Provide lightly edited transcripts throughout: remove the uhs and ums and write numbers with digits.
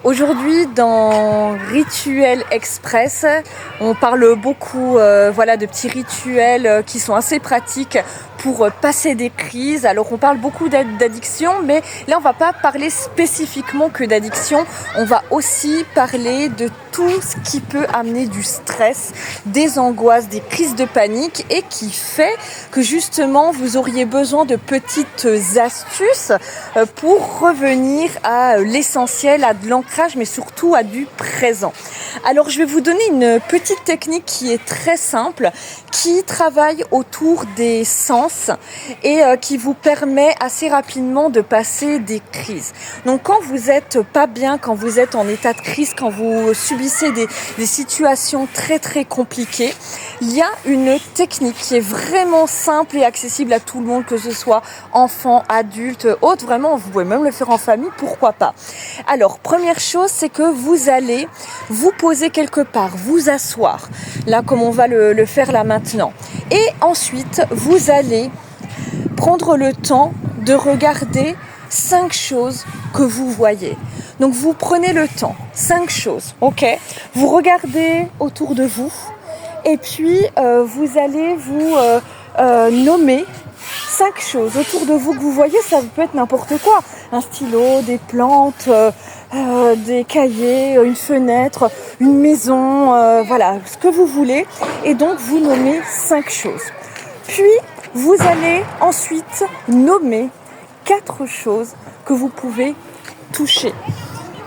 Aujourd'hui, dans Rituel Express, on parle beaucoup de petits rituels qui sont assez pratiques pour passer des crises. Alors on parle beaucoup d'addiction, mais là on va pas parler spécifiquement que d'addiction, on va aussi parler de tout ce qui peut amener du stress, des angoisses, des crises de panique et qui fait que justement vous auriez besoin de petites astuces pour revenir à l'essentiel, à de l'ancrage, mais surtout à du présent. Alors je vais vous donner une petite technique qui est très simple, qui travaille autour des sens et qui vous permet assez rapidement de passer des crises. Donc quand vous êtes pas bien, quand vous êtes en état de crise, quand vous subissez des situations très très compliquées, il y a une technique qui est vraiment simple et accessible à tout le monde, que ce soit enfant, adulte, autre, vraiment vous pouvez même le faire en famille, pourquoi pas. Alors première chose, c'est que vous allez vous poser quelque part, vous asseoir, là comme on va le faire là maintenant. Et ensuite, vous allez prendre le temps de regarder 5 choses que vous voyez. Donc vous prenez le temps, 5 choses, ok ? Vous regardez autour de vous et puis vous allez vous nommer 5 choses autour de vous que vous voyez. Ça peut être n'importe quoi, un stylo, des plantes, des cahiers, une fenêtre, une maison, ce que vous voulez. Et donc vous nommez 5 choses. Puis vous allez ensuite nommer 4 choses que vous pouvez toucher.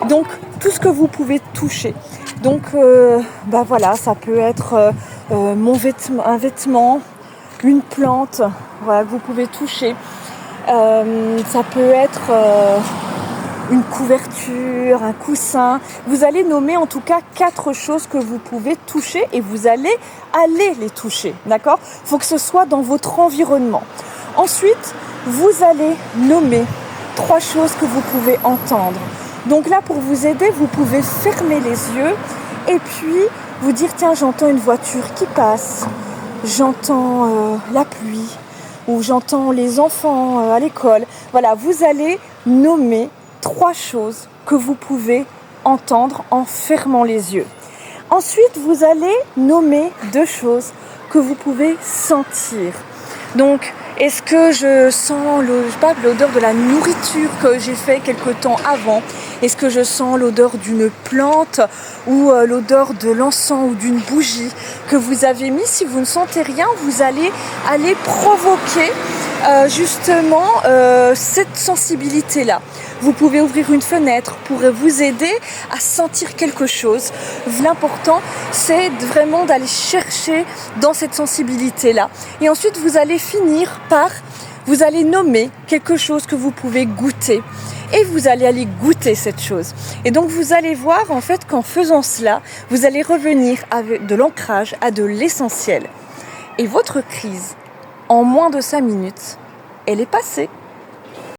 Donc tout ce que vous pouvez toucher. Donc ça peut être un vêtement, une plante, que vous pouvez toucher. Ça peut être une couverture, un coussin. Vous allez nommer en tout cas 4 choses que vous pouvez toucher et vous allez les toucher, d'accord ? Il faut que ce soit dans votre environnement. Ensuite, vous allez nommer 3 choses que vous pouvez entendre. Donc là, pour vous aider, vous pouvez fermer les yeux et puis vous dire, tiens, j'entends une voiture qui passe, j'entends la pluie ou j'entends les enfants à l'école. Voilà, vous allez nommer 3 choses que vous pouvez entendre en fermant les yeux. Ensuite, vous allez nommer 2 choses que vous pouvez sentir. Donc, est-ce que je sens l'odeur de la nourriture que j'ai fait quelque temps avant ? Est-ce que je sens l'odeur d'une plante ou l'odeur de l'encens ou d'une bougie que vous avez mis ? Si vous ne sentez rien, vous allez aller provoquer cette sensibilité-là. Vous pouvez ouvrir une fenêtre pour vous aider à sentir quelque chose. L'important, c'est vraiment d'aller chercher dans cette sensibilité-là. Et ensuite, vous allez finir par, vous allez nommer quelque chose que vous pouvez goûter. Et vous allez aller goûter cette chose. Et donc, vous allez voir en fait qu'en faisant cela, vous allez revenir avec de l'ancrage à de l'essentiel. Et votre crise, en moins de 5 minutes, elle est passée.